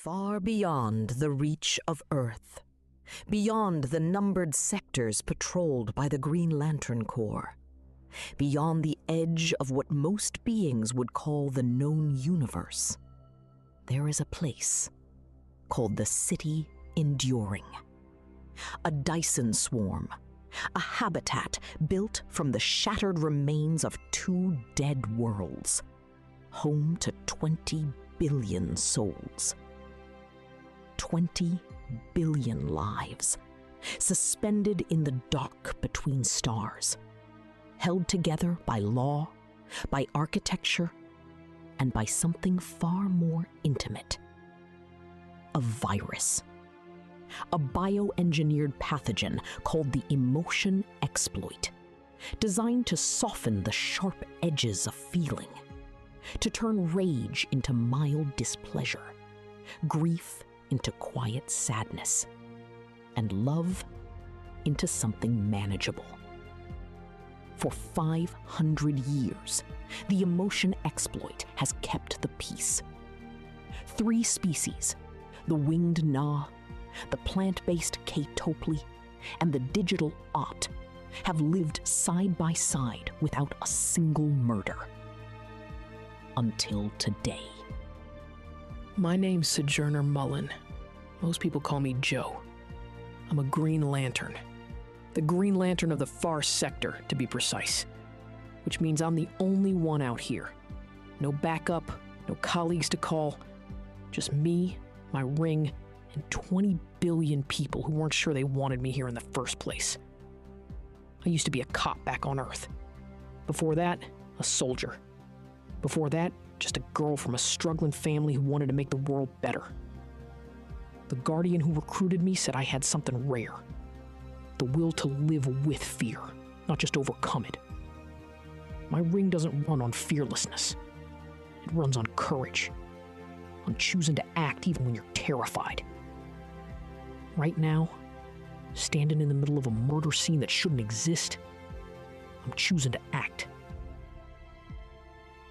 Far beyond the reach of Earth, beyond the numbered sectors patrolled by the Green Lantern Corps, beyond the edge of what most beings would call the known universe, there is a place called the City Enduring. A Dyson swarm, a habitat built from the shattered remains of two dead worlds, home to 20 billion souls. 20 billion lives, suspended in the dark between stars, held together by law, by architecture, and by something far more intimate. A virus. A bioengineered pathogen called the emotion exploit, designed to soften the sharp edges of feeling, to turn rage into mild displeasure, grief into quiet sadness, and love into something manageable. For 500 years, the emotion exploit has kept the peace. 3 species, the winged Na, the plant-based K-Topli, and the digital Ott, have lived side by side without a single murder. Until today. My name's Sojourner Mullen. Most people call me Joe. I'm a Green Lantern. The Green Lantern of the Far Sector, to be precise. Which means I'm the only one out here. No backup, no colleagues to call. Just me, my ring, and 20 billion people who weren't sure they wanted me here in the first place. I used to be a cop back on Earth. Before that, a soldier. Before that, just a girl from a struggling family who wanted to make the world better. The Guardian who recruited me said I had something rare. The will to live with fear, not just overcome it. My ring doesn't run on fearlessness. It runs on courage. On choosing to act even when you're terrified. Right now, standing in the middle of a murder scene that shouldn't exist, I'm choosing to act.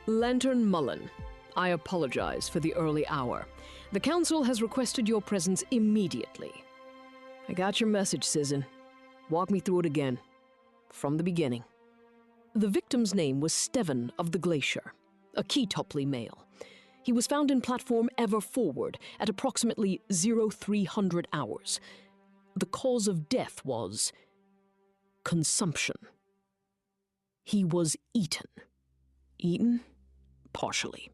Lantern Mullen, I apologize for the early hour. The Council has requested your presence immediately. I got your message, Citizen. Walk me through it again. From the beginning. The victim's name was Steven of the Glacier, a K-Topli male. He was found in platform Ever Forward at approximately 0300 hours. The cause of death was consumption. He was eaten. Eaten? Partially.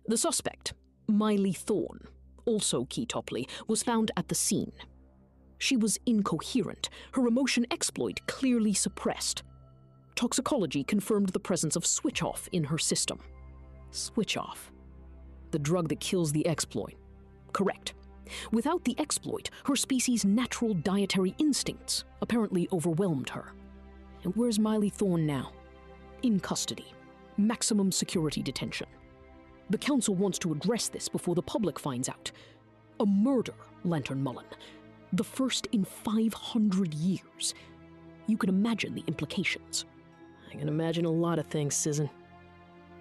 The suspect, Miley Thorne, also K-Topli, was found at the scene. She was incoherent, her emotion exploit clearly suppressed. Toxicology confirmed the presence of switch-off in her system. Switch-off. The drug that kills the exploit. Correct. Without the exploit, her species' natural dietary instincts apparently overwhelmed her. And where's Miley Thorne now? In custody. Maximum security detention. The Council wants to address this before the public finds out. A murder, Lantern Mullen. The first in 500 years. You can imagine the implications. I can imagine a lot of things, Citizen.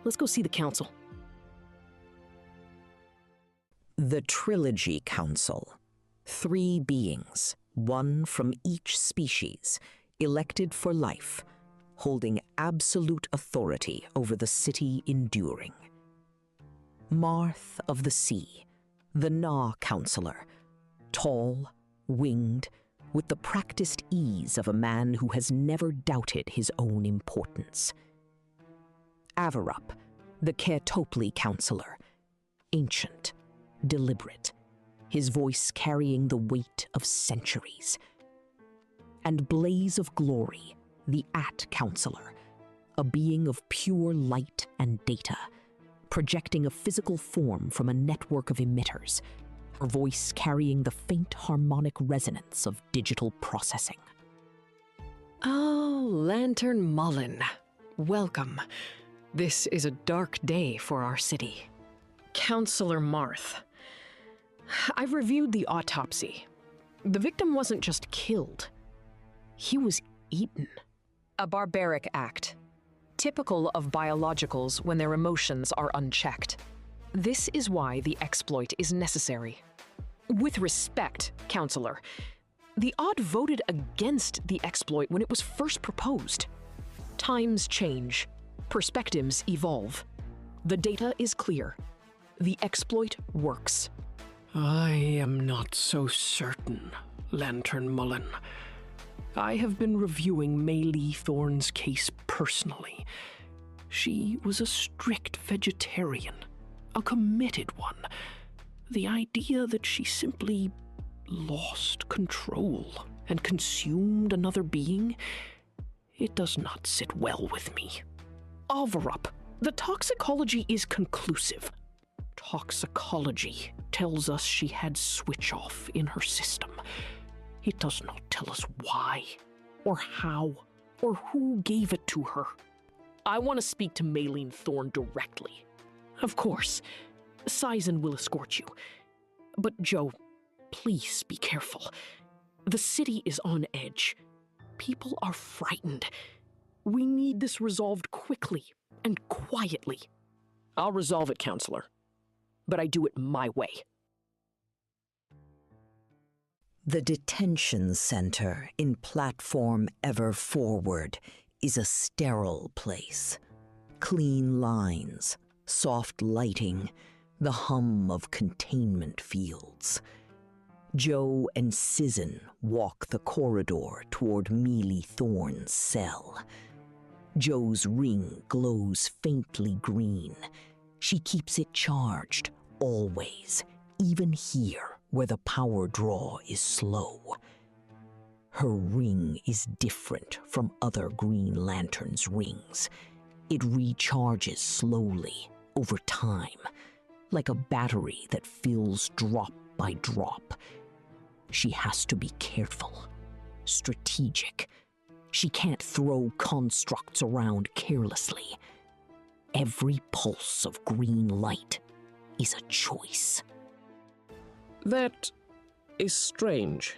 Let's go see the Council. The Trilogy Council. 3 beings, one from each species, elected for life, holding absolute authority over the City Enduring. Marth of the Sea, the Na Counselor, tall, winged, with the practiced ease of a man who has never doubted his own importance. Averup, the K-Topli Counselor, ancient, deliberate, his voice carrying the weight of centuries. And Blaze of Glory, the At Counselor, a being of pure light and data, projecting a physical form from a network of emitters, her voice carrying the faint harmonic resonance of digital processing. Oh, Lantern Mullen. Welcome. This is a dark day for our city. Counselor Marth. I've reviewed the autopsy. The victim wasn't just killed. He was eaten. A barbaric act, typical of biologicals when their emotions are unchecked. This is why the exploit is necessary. With respect, Counselor, the Odd voted against the exploit when it was first proposed. Times change. Perspectives evolve. The data is clear. The exploit works. I am not so certain, Lantern Mullen. I have been reviewing Maylee Thorne's case personally. She was a strict vegetarian, a committed one. The idea that she simply lost control and consumed another being, it does not sit well with me. Averup, the toxicology is conclusive. Toxicology tells us she had switch-off in her system. It does not tell us why, or how, or who gave it to her. I want to speak to Mayleen Thorne directly. Of course, Sizen will escort you. But Joe, please be careful. The city is on edge. People are frightened. We need this resolved quickly and quietly. I'll resolve it, Counselor. But I do it my way. The detention center in Platform Ever Forward is a sterile place. Clean lines, soft lighting, the hum of containment fields. Joe and Sizen walk the corridor toward Mealy Thorne's cell. Joe's ring glows faintly green. She keeps it charged, always, even here where the power draw is slow. Her ring is different from other Green Lantern's rings. It recharges slowly, over time, like a battery that fills drop by drop. She has to be careful, strategic. She can't throw constructs around carelessly. Every pulse of green light is a choice. That is strange.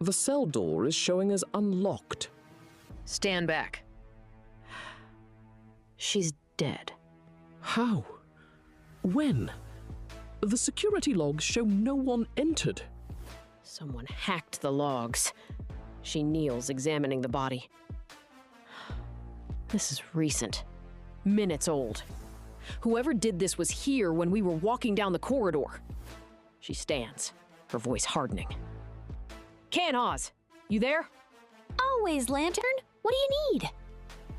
The cell door is showing as unlocked. Stand back. She's dead. How? When? The security logs show no one entered. Someone hacked the logs. She kneels, examining the body. This is recent. Minutes old. Whoever did this was here when we were walking down the corridor. She stands, her voice hardening. Oz, you there? Always, Lantern. What do you need?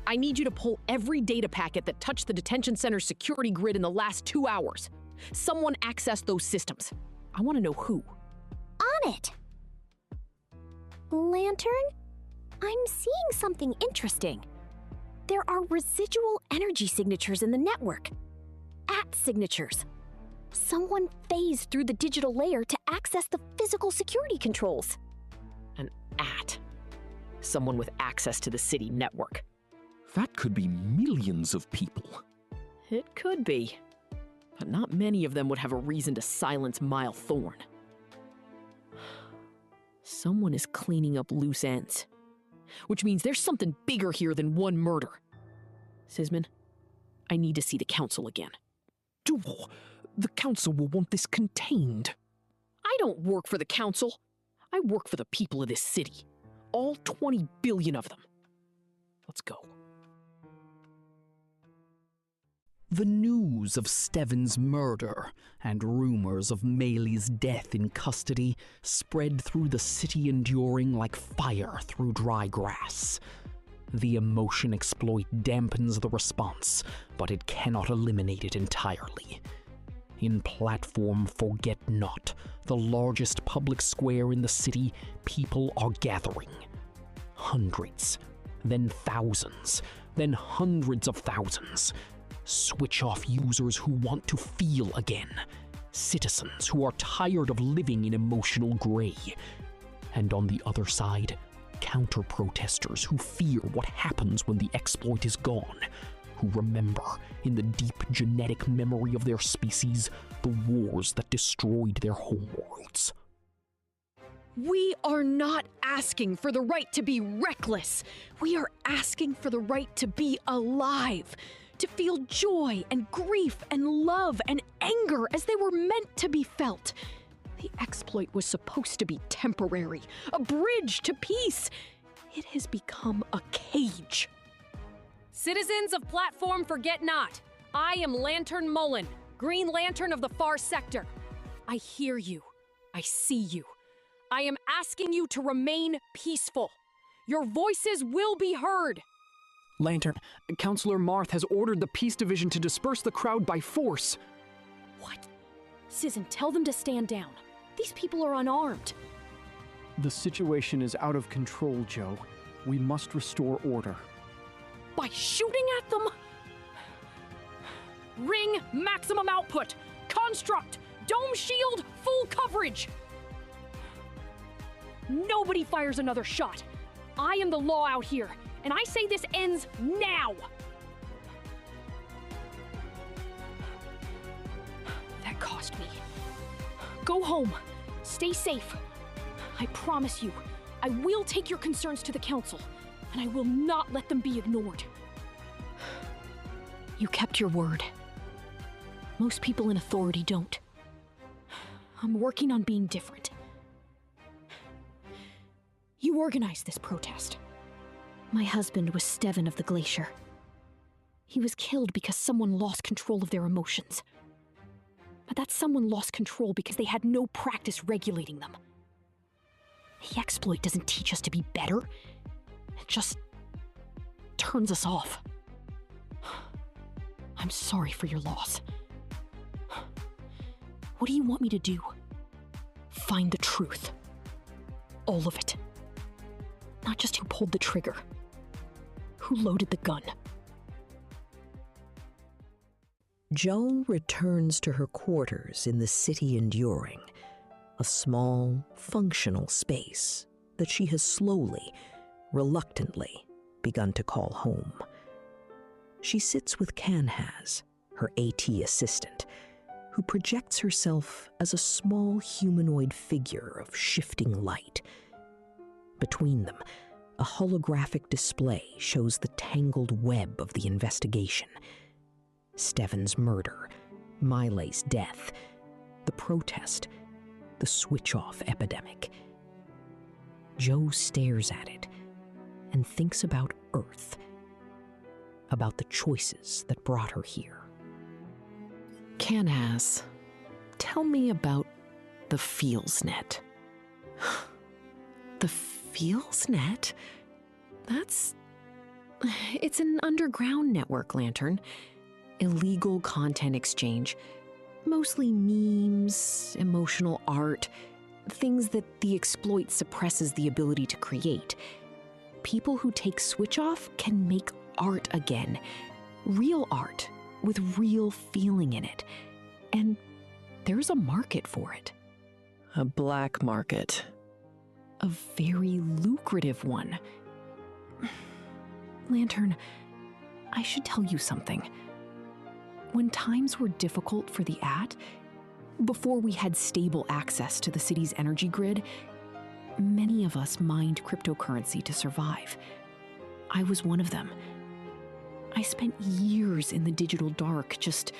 I need you to pull every data packet that touched the detention center's security grid in the last 2 hours. Someone accessed those systems. I want to know who. On it. Lantern, I'm seeing something interesting. There are residual energy signatures in the network. @signatures. Someone phased through the digital layer to access the physical security controls. An @. Someone with access to the city network. That could be millions of people. It could be. But not many of them would have a reason to silence Myle Thorne. Someone is cleaning up loose ends. Which means there's something bigger here than one murder. Sisman, I need to see the council again. Duel. The council will want this contained. I don't work for the council. I work for the people of this city. All 20 billion of them. Let's go. The news of Steven's murder and rumors of Maylee's death in custody spread through the city, enduring like fire through dry grass. The emotion exploit dampens the response, but it cannot eliminate it entirely. In Platform Forget Not, the largest public square in the city, people are gathering. Hundreds, then thousands, then hundreds of thousands. Switch-off users who want to feel again. Citizens who are tired of living in emotional gray. And on the other side, counter-protesters who fear what happens when the exploit is gone, who remember, in the deep genetic memory of their species, the wars that destroyed their homeworlds. We are not asking for the right to be reckless. We are asking for the right to be alive. to feel joy and grief and love and anger as they were meant to be felt. The exploit was supposed to be temporary, a bridge to peace. It has become a cage. Citizens of Platform Forget Not, I am Lantern Mullen, Green Lantern of the Far Sector. I hear you. I see you. I am asking you to remain peaceful. Your voices will be heard. Lantern, Counselor Marth has ordered the Peace Division to disperse the crowd by force. What? Citizen, tell them to stand down. These people are unarmed. The situation is out of control, Joe. We must restore order. By shooting at them? Ring maximum output. Construct. Dome shield full coverage. Nobody fires another shot. I am the law out here, and I say this ends now. That cost me. Go home. Stay safe. I promise you, I will take your concerns to the council, and I will not let them be ignored. You kept your word. Most people in authority don't. I'm working on being different. You organized this protest. My husband was Steven of the Glacier. He was killed because someone lost control of their emotions. But that someone lost control because they had no practice regulating them. The exploit doesn't teach us to be better. It just turns us off. I'm sorry for your loss. What do you want me to do? Find the truth. All of it. Not just who pulled the trigger. Who loaded the gun. Joan returns to her quarters in the City Enduring, a small, functional space that she has slowly, reluctantly begun to call home. She sits with Canhaz, her AT assistant, who projects herself as a small humanoid figure of shifting light. Between them, a holographic display shows the tangled web of the investigation. Steven's murder, Mile's death, the protest, the switch-off epidemic. Joe stares at it and thinks about Earth, about the choices that brought her here. Canhaz, tell me about the FeelsNet. The FeelsNet? It's an underground network, Lantern. Illegal content exchange. Mostly memes, emotional art, things that the exploit suppresses the ability to create. People who take switch off can make art again. Real art, with real feeling in it. And there's a market for it. A black market. A very lucrative one. Lantern, I should tell you something. When times were difficult for the AT, before we had stable access to the city's energy grid, many of us mined cryptocurrency to survive. I was one of them. I spent years in the digital dark just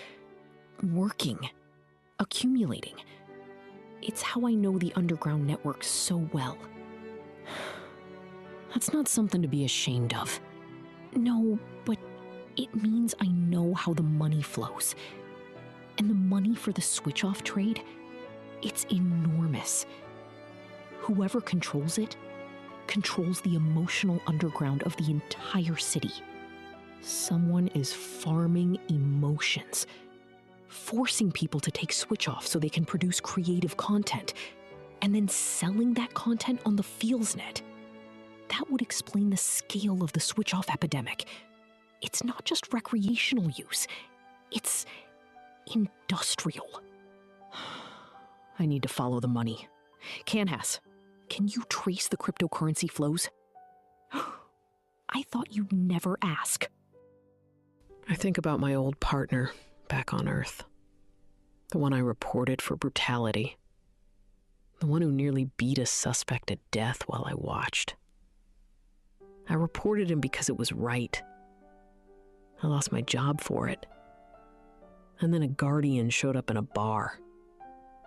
working, accumulating. It's how I know the underground network so well. That's not something to be ashamed of. No, but it means I know how the money flows. And the money for the switch-off trade, it's enormous. Whoever controls it, controls the emotional underground of the entire city. Someone is farming emotions, forcing people to take switch-off so they can produce creative content, and then selling that content on the FeelsNet. That would explain the scale of the switch-off epidemic. It's not just recreational use, it's industrial. I need to follow the money. Canhaz, can you trace the cryptocurrency flows? I thought you'd never ask. I think about my old partner back on Earth. The one I reported for brutality. The one who nearly beat a suspect to death while I watched. I reported him because it was right. I lost my job for it. And then a guardian showed up in a bar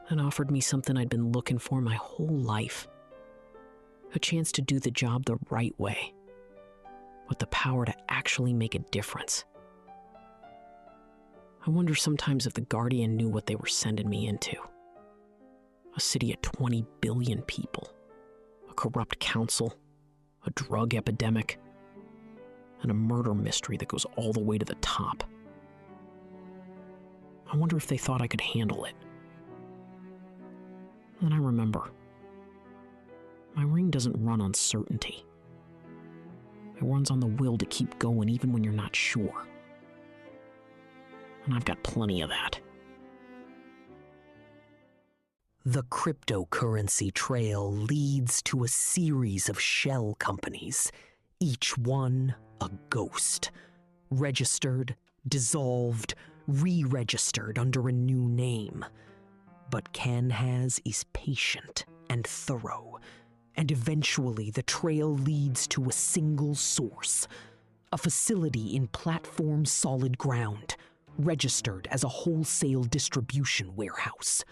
and offered me something I'd been looking for my whole life. A chance to do the job the right way, with the power to actually make a difference. I wonder sometimes if the Guardian knew what they were sending me into. A city of 20 billion people, a corrupt council, a drug epidemic, and a murder mystery that goes all the way to the top. I wonder if they thought I could handle it. Then I remember, my ring doesn't run on certainty. It runs on the will to keep going even when you're not sure. And I've got plenty of that. The cryptocurrency trail leads to a series of shell companies, each one a ghost, registered, dissolved, re-registered under a new name. But Canhaz is patient and thorough, and eventually the trail leads to a single source, a facility in Platform Solid Ground, registered as a wholesale distribution warehouse.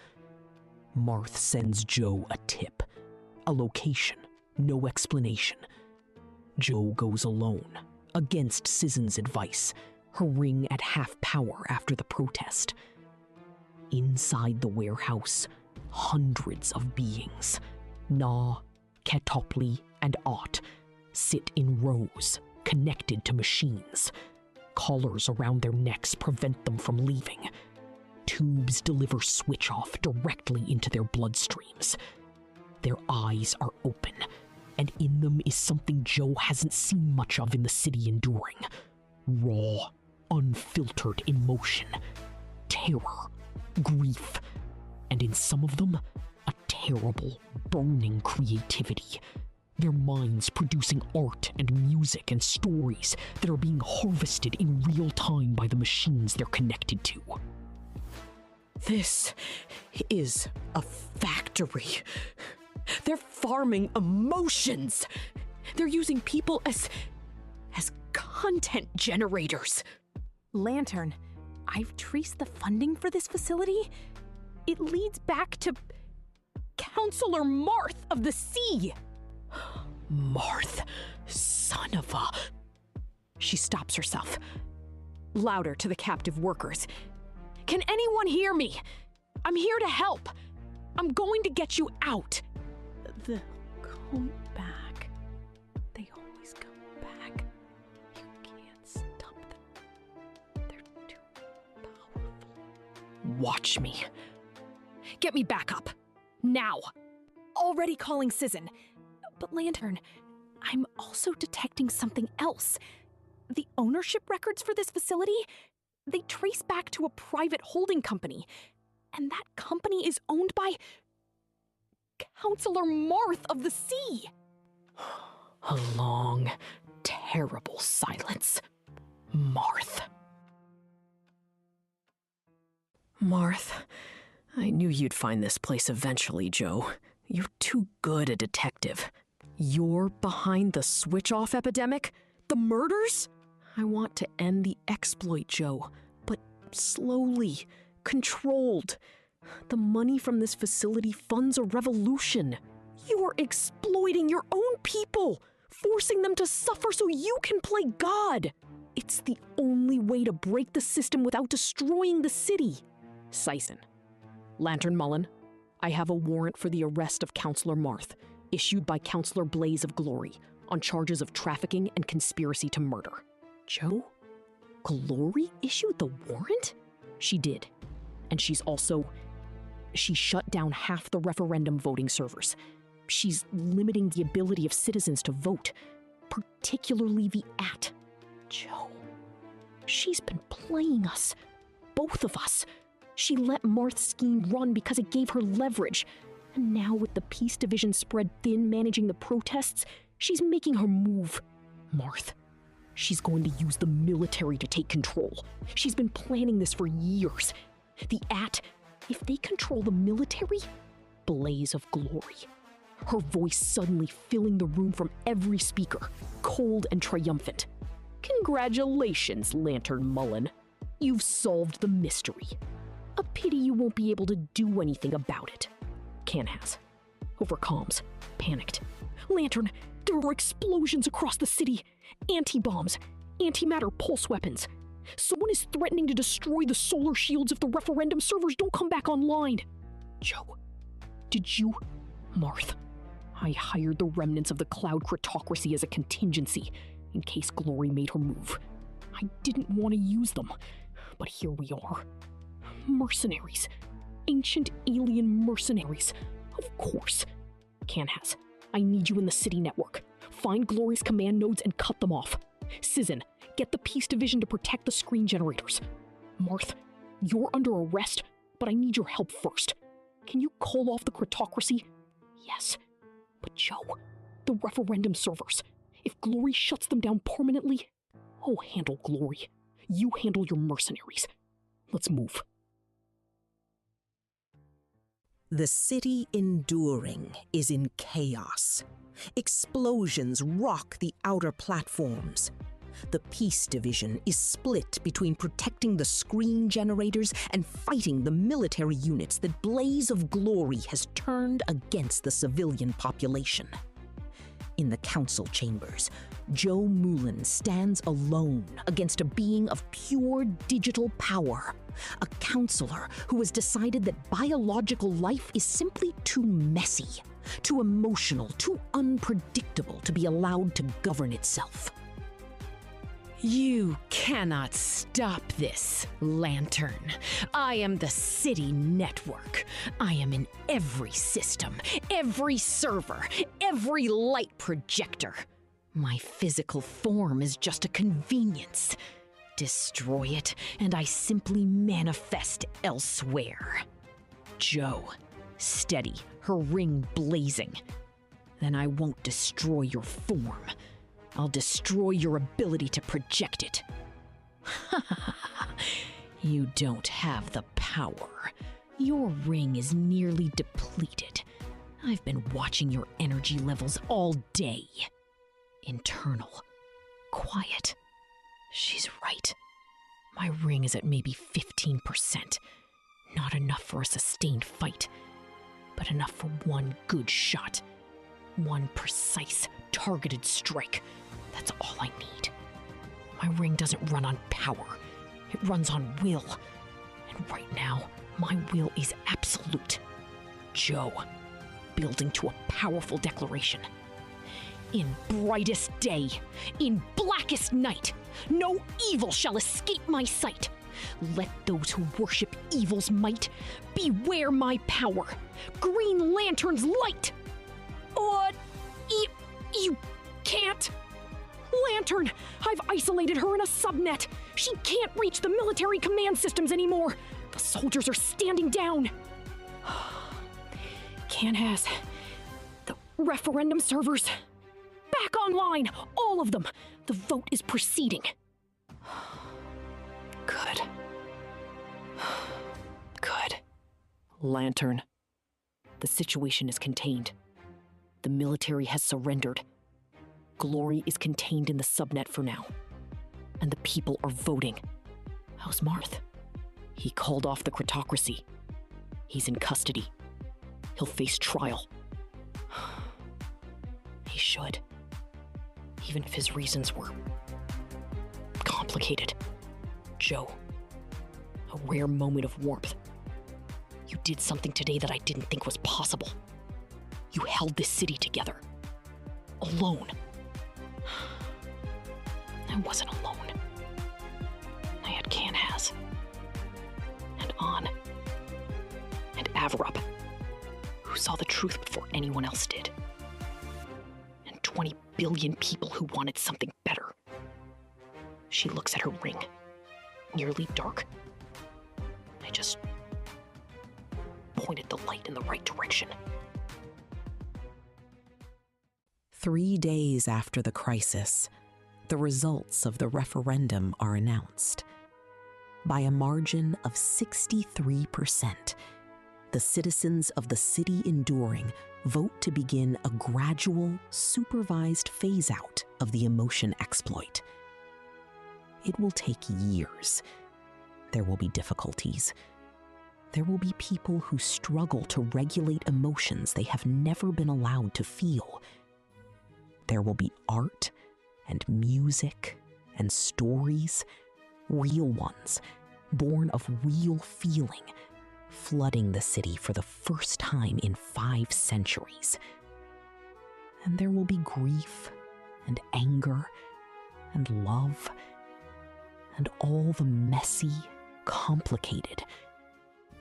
Marth sends Joe a tip, a location, no explanation. Joe goes alone, against Sizen's advice, her ring at half power after the protest. Inside the warehouse, hundreds of beings, Na, Ketopli, and Ott, sit in rows, connected to machines. Collars around their necks prevent them from leaving. Tubes deliver switch-off directly into their bloodstreams. Their eyes are open, and in them is something Joe hasn't seen much of in the city enduring. Raw, unfiltered emotion, terror, grief, and in some of them, a terrible, burning creativity. Their minds producing art and music and stories that are being harvested in real time by the machines they're connected to. This is a factory. They're farming emotions. They're using people as content generators. Lantern, I've traced the funding for this facility. It leads back to Counselor Marth of the Sea. Marth, son of a... She stops herself. Louder to the captive workers. Can anyone hear me? I'm here to help. I'm going to get you out. They'll come back. They always come back. You can't stop them. They're too powerful. Watch me. Get me back up. Now. Already calling Sizen. But Lantern, I'm also detecting something else. The ownership records for this facility, they trace back to a private holding company. And that company is owned by Counselor Marth of the Sea. A long, terrible silence. Marth. Marth, I knew you'd find this place eventually, Joe. You're too good a detective. You're behind the switch-off epidemic? The murders? I want to end the exploit, Joe, but slowly, controlled. The money from this facility funds a revolution. You're exploiting your own people, forcing them to suffer so you can play God. It's the only way to break the system without destroying the city. Sizen. Lantern Mullen, I have a warrant for the arrest of Counselor Marth, issued by Counselor Blaze of Glory, on charges of trafficking and conspiracy to murder. Joe? Glory issued the warrant? She did. And she shut down half the referendum voting servers. She's limiting the ability of citizens to vote, particularly the AT. Joe, she's been playing us, both of us. She let Marth's scheme run because it gave her leverage. And now with the peace division spread thin managing the protests, she's making her move. Marth, she's going to use the military to take control. She's been planning this for years. The AT, if they control the military, Blaze of Glory. Her voice suddenly filling the room from every speaker, cold and triumphant. Congratulations, Lantern Mullen. You've solved the mystery. A pity you won't be able to do anything about it. Can has. Over comms. Panicked. Lantern, there are explosions across the city. Anti-bombs. Antimatter pulse weapons. Someone is threatening to destroy the solar shields if the referendum servers don't come back online. Joe, did you... Marth, I hired the remnants of the Cloud Cryptocracy as a contingency, in case Glory made her move. I didn't want to use them, but here we are. Mercenaries. Ancient alien mercenaries. Of course. Canhas, I need you in the city network. Find Glory's command nodes and cut them off. Sizzin, get the Peace Division to protect the screen generators. Marth, you're under arrest, but I need your help first. Can you call off the Cryptocracy? Yes. But Joe, the referendum servers. If Glory shuts them down permanently, I'll handle Glory. You handle your mercenaries. Let's move. The city enduring is in chaos. Explosions rock the outer platforms. The Peace Division is split between protecting the screen generators and fighting the military units that Blaze of Glory has turned against the civilian population. In the council chambers, Joe Mullen stands alone against a being of pure digital power, a counselor who has decided that biological life is simply too messy, too emotional, too unpredictable to be allowed to govern itself. You cannot stop this, Lantern. I am the city network. I am in every system, every server, every light projector. My physical form is just a convenience. Destroy it, and I simply manifest elsewhere. Joe, steady, her ring blazing. Then I won't destroy your form. I'll destroy your ability to project it. You don't have the power. Your ring is nearly depleted. I've been watching your energy levels all day. Internal. Quiet. She's right. My ring is at maybe 15%. Not enough for a sustained fight, but enough for one good shot. One precise, targeted strike. That's all I need. My ring doesn't run on power. It runs on will. And right now, my will is absolute. Joe, building to a powerful declaration. In brightest day, in blackest night, no evil shall escape my sight. Let those who worship evil's might beware my power. Green Lantern's light! What? You can't? Lantern! I've isolated her in a subnet. She can't reach the military command systems anymore. The soldiers are standing down. Canhas. The referendum servers. Back online! All of them! The vote is proceeding. Good. Good. Lantern. The situation is contained. The military has surrendered. Glory is contained in the subnet for now. And the people are voting. How's Marth? He called off the Cryptocracy. He's in custody. He'll face trial. He should. Even if his reasons were complicated. Joe, a rare moment of warmth. You did something today that I didn't think was possible. You held this city together. Alone. I wasn't alone. I had Canhas. And On. And Averup, who saw the truth before anyone else did. And 20 billion people who wanted something better. She looks at her ring. Nearly dark. I just pointed the light in the right direction. 3 days after the crisis, the results of the referendum are announced. By a margin of 63%, the citizens of the city enduring vote to begin a gradual, supervised phase-out of the emotion exploit. It will take years. There will be difficulties. There will be people who struggle to regulate emotions they have never been allowed to feel. There will be art and music and stories, real ones, born of real feeling, flooding the city for the first time in 5 centuries. And there will be grief and anger and love and all the messy, complicated,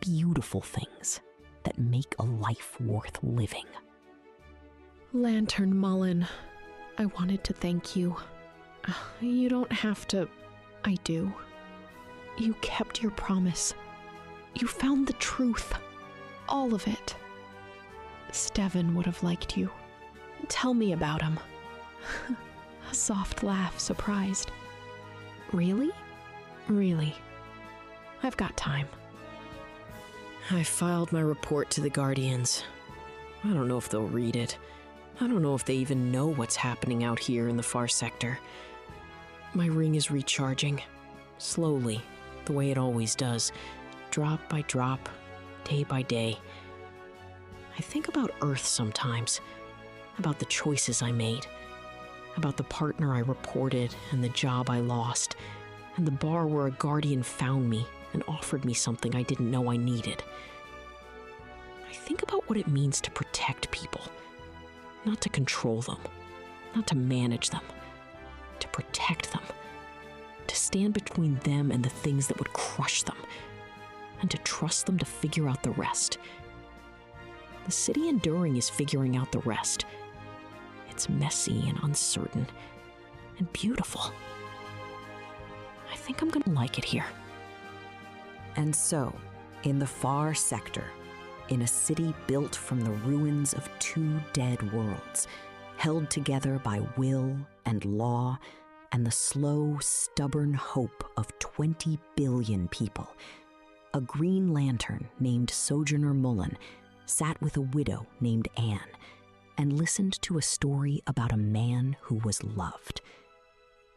beautiful things that make a life worth living. Lantern Mullen, I wanted to thank you. You don't have to. I do. You kept your promise. You found the truth. All of it. Steven would have liked you. Tell me about him. A soft laugh, surprised. Really? Really. I've got time. I filed my report to the Guardians. I don't know if they'll read it. I don't know if they even know what's happening out here in the far sector. My ring is recharging. Slowly, the way it always does. Drop by drop, day by day. I think about Earth sometimes. About the choices I made. About the partner I reported and the job I lost. And the bar where a Guardian found me and offered me something I didn't know I needed. I think about what it means to protect people. Not to control them. Not to manage them. To protect them. To stand between them and the things that would crush them. And to trust them to figure out the rest. The city enduring is figuring out the rest. It's messy and uncertain and beautiful. I think I'm gonna like it here. And so, in the far sector, in a city built from the ruins of 2 dead worlds, held together by will and law and the slow, stubborn hope of 20 billion people, a Green Lantern named Sojourner Mullen sat with a widow named Anne and listened to a story about a man who was loved.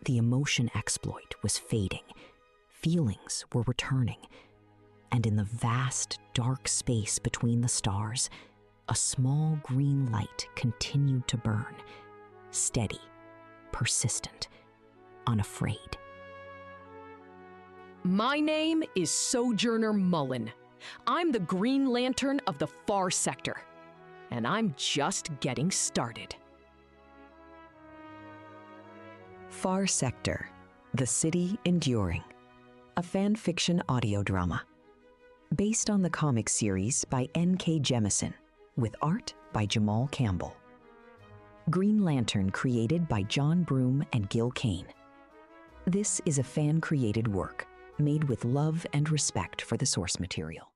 The emotion exploit was fading, feelings were returning, and in the vast, dark space between the stars, a small green light continued to burn, steady, persistent, unafraid. My name is Sojourner Mullen. I'm the Green Lantern of the Far Sector, and I'm just getting started. Far Sector, The City Enduring, a fan fiction audio drama. Based on the comic series by N.K. Jemisin, with art by Jamal Campbell. Green Lantern created by John Broome and Gil Kane. This is a fan-created work, made with love and respect for the source material.